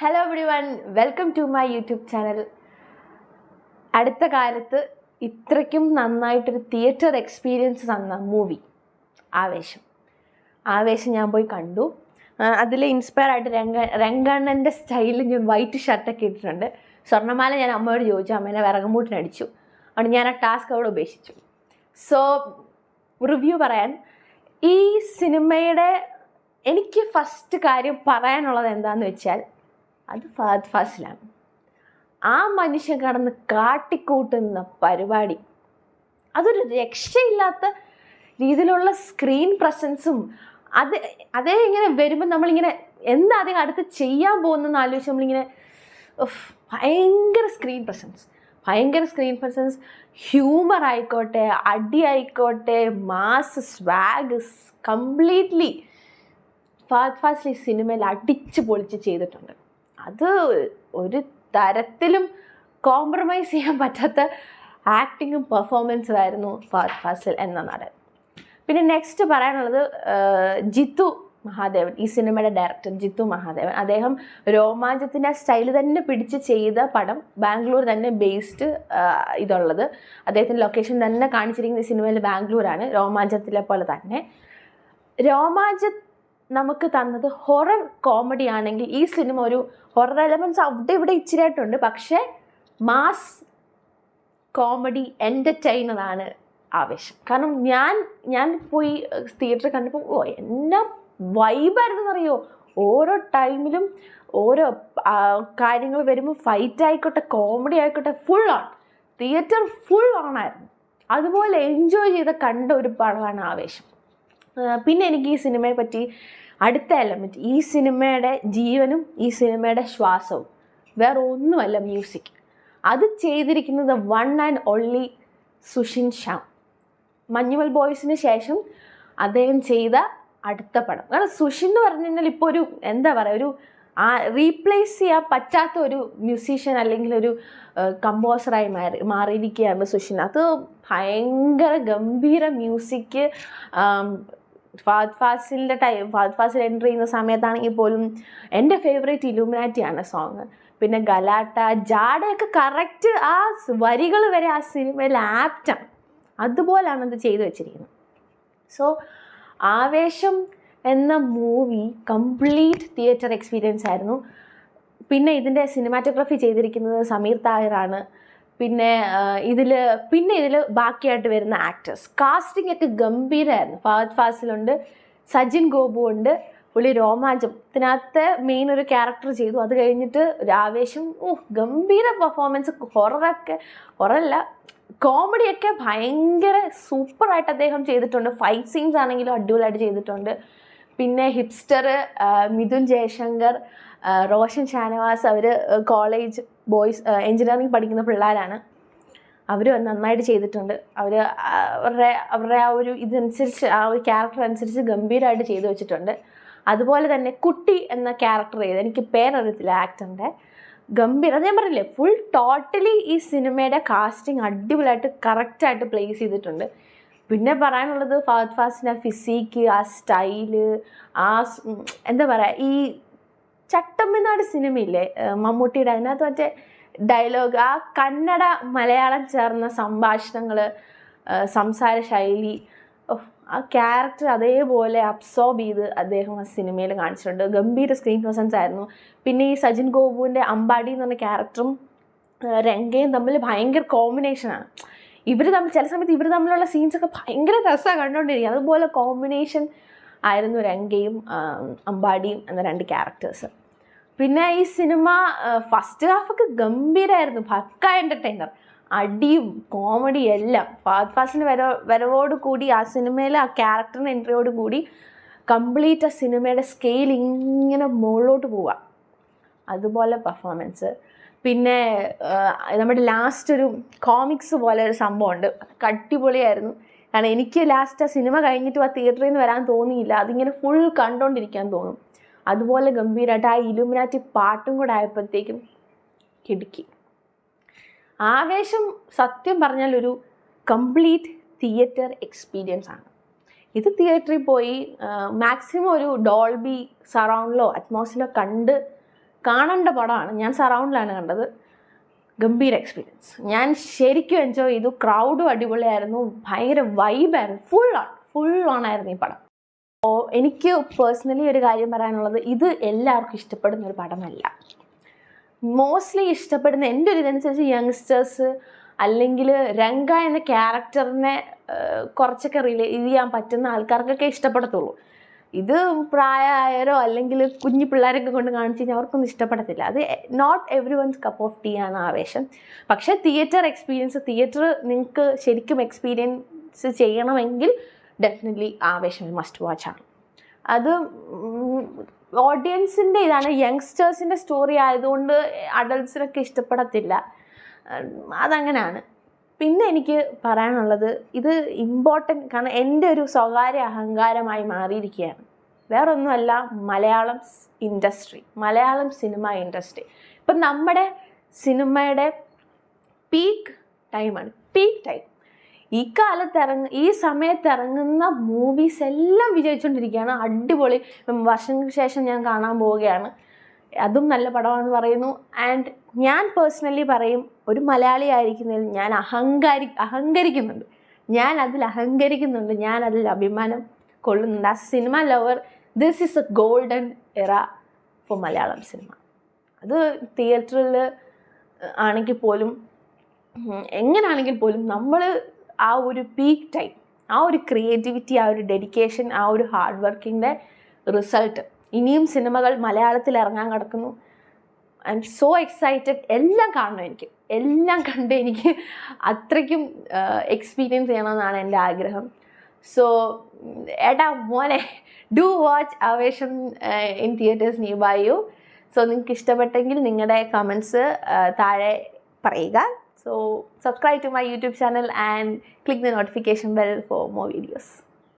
Hello everyone, welcome to my YouTube channel. അടുത്ത കാലത്ത് ഇത്രയ്ക്കും നന്നായിട്ടൊരു തിയേറ്റർ എക്സ്പീരിയൻസ് തന്ന മൂവി ആവേശം ഞാൻ പോയി കണ്ടു. അതിൽ ഇൻസ്പയർ ആയിട്ട് രംഗണ്ണൻ്റെ സ്റ്റൈലിൽ ഞാൻ വൈറ്റ് ഷർട്ടൊക്കെ ഇട്ടിട്ടുണ്ട്. സ്വർണ്ണമാല ഞാൻ അമ്മയോട് ചോദിച്ചു, അമ്മേനെ വിറകുമൂട്ടിനടിച്ചു. അതുകൊണ്ട് ഞാൻ ആ ടാസ്ക് അവിടെ ഉപേക്ഷിച്ചു. സോ റിവ്യൂ പറയാൻ, ഈ സിനിമയുടെ എനിക്ക് ഫസ്റ്റ് കാര്യം പറയാനുള്ളത് എന്താണെന്ന് വെച്ചാൽ അത് ഫഹദ് ഫാസിലാണ്. ആ മനുഷ്യൻ കടന്ന് കാട്ടിക്കൂട്ടുന്ന പരിപാടി, അതൊരു രക്ഷയില്ലാത്ത രീതിയിലുള്ള സ്ക്രീൻ പ്രസൻസും അതേ ഇങ്ങനെ വരുമ്പോൾ നമ്മളിങ്ങനെ എന്താ അധികം അടുത്ത് ചെയ്യാൻ പോകുന്നതെന്ന് ആലോചിച്ച് നമ്മളിങ്ങനെ ഭയങ്കര സ്ക്രീൻ പ്രസൻസ്, ഹ്യൂമർ ആയിക്കോട്ടെ, അടി ആയിക്കോട്ടെ, mass swag, completely Fahadh Faasil ഈ സിനിമയിൽ അടിച്ച് പൊളിച്ച് ചെയ്തിട്ടുണ്ട്. അത് ഒരു തരത്തിലും കോംപ്രമൈസ് ചെയ്യാൻ പറ്റാത്ത ആക്ടിങ്ങും പെർഫോമൻസും ആയിരുന്നു ഫഹദ് ഫാസിൽ എന്ന നടൻ. പിന്നെ നെക്സ്റ്റ് പറയാനുള്ളത് ജിത്തു മഹാദേവൻ, ഈ സിനിമയുടെ ഡയറക്ടർ ജിത്തു മഹാദേവൻ. അദ്ദേഹം രോമാഞ്ചത്തിൻ്റെ സ്റ്റൈൽ തന്നെ പിടിച്ച് ചെയ്ത പടം, ബാംഗ്ലൂർ തന്നെ ബേസ്ഡ് ഇതുള്ളത്. അദ്ദേഹത്തിൻ്റെ ലൊക്കേഷൻ തന്നെ കാണിച്ചിരിക്കുന്ന ഈ സിനിമയിൽ ബാംഗ്ലൂരാണ്, രോമാഞ്ചത്തിലെ പോലെ തന്നെ. നമുക്ക് തന്നത് ഹൊറർ കോമഡി ആണെങ്കിൽ ഈ സിനിമ ഒരു ഹൊറർ എലമെൻറ്റ്സ് അവിടെ ഇവിടെ ഇച്ചിരിയായിട്ടുണ്ട്, പക്ഷേ മാസ് കോമഡി എൻ്റർടൈനറാണ് ആവേശം. കാരണം ഞാൻ പോയി തിയേറ്ററിൽ കണ്ടപ്പോൾ എന്നാ വൈബായിരുന്നെന്നറിയോ. ഓരോ ടൈമിലും ഓരോ കാര്യങ്ങൾ വരുമ്പോൾ ഫൈറ്റ് ആയിക്കോട്ടെ, കോമഡി ആയിക്കോട്ടെ, full on, theatre full on ആയിരുന്നു. അതുപോലെ എൻജോയ് ചെയ്ത് കണ്ട ഒരു പടമാണ് ആവേശം. പിന്നെ എനിക്ക് ഈ സിനിമയെ പറ്റി അടുത്ത എലമെൻറ്റ്, ഈ സിനിമയുടെ ജീവനും ഈ സിനിമയുടെ ശ്വാസവും വേറെ ഒന്നുമല്ല മ്യൂസിക്. അത് ചെയ്തിരിക്കുന്നത് one and only Sushin Shyam. Manjummel ബോയ്സിന് ശേഷം അദ്ദേഹം ചെയ്ത അടുത്ത പടം. കാരണം സുഷിൻ എന്ന് പറഞ്ഞു കഴിഞ്ഞാൽ ഇപ്പോൾ ഒരു എന്താ പറയുക, ഒരു റീപ്ലേസ് ചെയ്യാൻ പറ്റാത്ത ഒരു മ്യൂസീഷ്യൻ അല്ലെങ്കിൽ ഒരു കമ്പോസറായി മാറിയിരിക്കുകയാണ് സുഷിൻ. അത് ഭയങ്കര ഗംഭീര മ്യൂസിക്. ഫഹദ് ഫാസിൽ എൻ്റർ ചെയ്യുന്ന സമയത്താണെങ്കിൽ പോലും എൻ്റെ ഫേവറേറ്റ് ഇലുമിനാറ്റിയാണ് സോങ്. പിന്നെ ഗലാട്ട, ജാടയൊക്കെ കറക്റ്റ് ആ വരികൾ വരെ ആ സിനിമയിൽ ആപ്റ്റാണ്. അതുപോലാണ് അത് ചെയ്തു വെച്ചിരിക്കുന്നത്. സോ ആവേശം എന്ന മൂവി കംപ്ലീറ്റ് തിയേറ്റർ എക്സ്പീരിയൻസ് ആയിരുന്നു. പിന്നെ ഇതിൻ്റെ സിനിമാറ്റോഗ്രാഫി ചെയ്തിരിക്കുന്നത് സമീർ താഹിറാണ്. പിന്നെ ഇതിൽ ബാക്കിയായിട്ട് വരുന്ന ആക്ടേഴ്സ് കാസ്റ്റിംഗ് ഒക്കെ ഗംഭീരമായിരുന്നു. ഫഹദ് ഫാസിലുണ്ട്, സജിൻ ഗോപു ഉണ്ട്, പുള്ളി രോമാഞ്ചത്തിനകത്ത് മെയിൻ ഒരു ക്യാരക്ടർ ചെയ്തു. അത് കഴിഞ്ഞിട്ട് ആവേശം ഗംഭീര പെർഫോമൻസ്. ഹൊറല്ല, കോമഡിയൊക്കെ ഭയങ്കര സൂപ്പറായിട്ട് അദ്ദേഹം ചെയ്തിട്ടുണ്ട്. ഫൈറ്റ് സീൻസ് ആണെങ്കിലും അടിപൊളിയായിട്ട് ചെയ്തിട്ടുണ്ട്. പിന്നെ ഹിപ്സ്റ്റർ മിഥുൻ ജയശങ്കർ, റോഷൻ ഷാനവാസ്, അവർ കോളേജ് ബോയ്സ് എൻജിനീയറിംഗ് പഠിക്കുന്ന പിള്ളേരാണ്. അവർ നന്നായിട്ട് ചെയ്തിട്ടുണ്ട്. അവരുടെ ആ ഒരു ഇതനുസരിച്ച്, ആ ഒരു ക്യാരക്ടർ അനുസരിച്ച് ഗംഭീരമായിട്ട് ചെയ്തു വെച്ചിട്ടുണ്ട്. അതുപോലെ തന്നെ കുട്ടി എന്ന ക്യാരക്ടർ ചെയ്ത്, എനിക്ക് പേരറിയത്തില്ല ആക്ടറിൻ്റെ, ഗംഭീര. അത് ഞാൻ പറഞ്ഞില്ലേ, ഫുൾ ടോട്ടലി ഈ സിനിമയുടെ കാസ്റ്റിംഗ് അടിപൊളിയായിട്ട് കറക്റ്റായിട്ട് പ്ലേസ് ചെയ്തിട്ടുണ്ട്. പിന്നെ പറയാനുള്ളത് ഫഹദ് ഫാസിൻ്റെ ഫിസിക്ക്, ആ സ്റ്റൈല്, ആ എന്താ പറയുക, ഈ ചട്ടമ്പിനാട് സിനിമയില്ലേ മമ്മൂട്ടിയുടെ, അതിനകത്ത് മറ്റേ ഡയലോഗ്, ആ കന്നഡ മലയാളം ചേർന്ന സംഭാഷണങ്ങൾ, സംസാര ശൈലി, ആ ക്യാരക്ടർ അതേപോലെ അബ്സോർബ് ചെയ്ത് അദ്ദേഹം ആ സിനിമയിൽ കാണിച്ചിട്ടുണ്ട്. ഗംഭീര സ്ക്രീൻ പ്രസൻസ് ആയിരുന്നു. പിന്നെ ഈ സജിൻ ഗോപുവിൻ്റെ അമ്പാടി എന്ന് പറഞ്ഞ ക്യാരക്ടറും രംഗയും തമ്മിൽ ഭയങ്കര കോമ്പിനേഷനാണ്. ചില സമയത്ത് ഇവർ തമ്മിലുള്ള സീൻസൊക്കെ ഭയങ്കര രസമാണ് കണ്ടുകൊണ്ടിരിക്കുക. അതുപോലെ കോമ്പിനേഷൻ ആയിരുന്നു രംഗയും അമ്പാടിയും എന്ന രണ്ട് ക്യാരക്ടേഴ്സ്. പിന്നെ ഈ സിനിമ ഫസ്റ്റ് ഹാഫൊക്കെ ഗംഭീരമായിരുന്നു, പക്ക എൻ്റർടൈനർ. അടിയും കോമഡിയും എല്ലാം. ഫഹദ് ഫാസിൻ്റെ വരവോട് കൂടി ആ സിനിമയിൽ ആ ക്യാരക്ടറിൻ്റെ എൻട്രിയോട് കൂടി കംപ്ലീറ്റ് ആ സിനിമയുടെ സ്കെയിൽ ഇങ്ങനെ മുകളിലോട്ട് പോവുക. അതുപോലെ പെർഫോമൻസ്. പിന്നെ നമ്മുടെ ലാസ്റ്റ് ഒരു കോമിക്സ് പോലെ ഒരു സംഭവമുണ്ട്, അടിപൊളിയായിരുന്നു. കാരണം എനിക്ക് ലാസ്റ്റ് ആ സിനിമ കഴിഞ്ഞിട്ട് ആ തിയേറ്ററിൽ നിന്ന് വരാൻ തോന്നിയില്ല, അതിങ്ങനെ ഫുൾ കണ്ടുകൊണ്ടിരിക്കാൻ തോന്നും. അതുപോലെ ഗംഭീരമായിട്ട് ആ ഇലുമിനാറ്റി പാട്ടും കൂടെ ആയപ്പോഴത്തേക്കും കിടുക്കി. ആവേശം സത്യം പറഞ്ഞാൽ ഒരു കംപ്ലീറ്റ് തിയേറ്റർ എക്സ്പീരിയൻസ് ആണ്. ഇത് തിയേറ്ററിൽ പോയി മാക്സിമം ഒരു ഡോൾബി സറൗണ്ടിലോ അറ്റ്മോസിലോ കണ്ട് കാണേണ്ട പടമാണ്. ഞാൻ സറൗണ്ടിലാണ് കണ്ടത്. ഗംഭീര എക്സ്പീരിയൻസ്. ഞാൻ ശരിക്കും എൻജോയ് ചെയ്തു. ക്രൗഡും അടിപൊളിയായിരുന്നു, ഭയങ്കര വൈബായിരുന്നു, ഫുൾ ഓൺ ആയിരുന്നു ഈ പടം. അപ്പോൾ എനിക്ക് പേഴ്സണലി ഒരു കാര്യം പറയാനുള്ളത്, ഇത് എല്ലാവർക്കും ഇഷ്ടപ്പെടുന്ന ഒരു പടമല്ല. മോസ്റ്റ്ലി ഇഷ്ടപ്പെടുന്ന എൻ്റെ ഒരു ഇതനുസരിച്ച് യങ്സ്റ്റേഴ്സ് അല്ലെങ്കിൽ രംഗ എന്ന ക്യാരക്ടറിനെ കുറച്ചൊക്കെ റിലേറ്റ് ചെയ്യാൻ പറ്റുന്ന ആൾക്കാർക്കൊക്കെ ഇഷ്ടപ്പെടത്തുള്ളൂ. ഇത് പ്രായമായവരോ അല്ലെങ്കിൽ കുഞ്ഞു പിള്ളേരൊക്കെ കൊണ്ട് കാണിച്ച് കഴിഞ്ഞാൽ അവർക്കൊന്നും ഇഷ്ടപ്പെടത്തില്ല. അത് not everyone's cup of tea ആണ് ആവേശം. പക്ഷേ തിയേറ്റർ എക്സ്പീരിയൻസ്, തിയേറ്റർ നിങ്ങൾക്ക് ശരിക്കും എക്സ്പീരിയൻസ് ചെയ്യണമെങ്കിൽ ഡെഫിനറ്റ്ലി ആവേശം മസ്റ്റ് വാച്ച് ആണ്. അത് ഓഡിയൻസിൻ്റെ ഇതാണ്, യങ്സ്റ്റേഴ്സിൻ്റെ സ്റ്റോറി ആയതുകൊണ്ട് അഡൾട്ട്സിനൊക്കെ ഇഷ്ടപ്പെടത്തില്ല, അതങ്ങനെയാണ്. പിന്നെ എനിക്ക് പറയാനുള്ളത്, ഇത് ഇമ്പോർട്ടൻ്റ്, കാരണം എൻ്റെ ഒരു സ്വകാര്യ അഹങ്കാരമായി മാറിയിരിക്കുകയാണ്. വേറൊന്നുമല്ല, Malayalam industry, Malayalam cinema industry ഇപ്പം നമ്മുടെ സിനിമയുടെ പീക്ക് ടൈമാണ്. പീക്ക് ടൈം ഈ ഈ സമയത്ത് ഇറങ്ങുന്ന മൂവീസ് എല്ലാം വിജയിച്ചുകൊണ്ടിരിക്കുകയാണ്. അടിപൊളി. വർഷങ്ങൾക്ക് ശേഷം ഞാൻ കാണാൻ പോവുകയാണ്, അതും നല്ല പടമാണെന്ന് പറയുന്നു. ആൻഡ് ഞാൻ പേഴ്സണലി പറയും, ഒരു മലയാളി ആയിരിക്കുന്നതിൽ ഞാൻ അഹങ്കരിക്കുന്നുണ്ട്. ഞാൻ അതിൽ അഭിമാനം കൊള്ളുന്നുണ്ട്. As a cinema lover, this is a golden era for Malayalam cinema. അത് തിയേറ്ററിൽ ആണെങ്കിൽ പോലും എങ്ങനെയാണെങ്കിൽ പോലും നമ്മൾ ആ ഒരു പീക്ക് ടൈം, ആ ഒരു ക്രിയേറ്റിവിറ്റി, ആ ഒരു ഡെഡിക്കേഷൻ, ആ ഒരു ഹാർഡ് വർക്കിൻ്റെ റിസൾട്ട്. ഇനിയും സിനിമകൾ മലയാളത്തിൽ ഇറങ്ങാൻ കിടക്കുന്നു. I M so excited. എല്ലാം കാണണം, എല്ലാം കണ്ട് എനിക്ക് അത്രയ്ക്കും എക്സ്പീരിയൻസ് ചെയ്യണമെന്നാണ് എൻ്റെ ആഗ്രഹം. സോ എടാ മോനെ, do watch Aavesham in theatres nearby you. So നിങ്ങൾക്ക് ഇഷ്ടപ്പെട്ടെങ്കിൽ നിങ്ങളുടെ കമൻസ് താഴെ പറയുക. So subscribe to my YouTube channel and click the notification bell for more videos.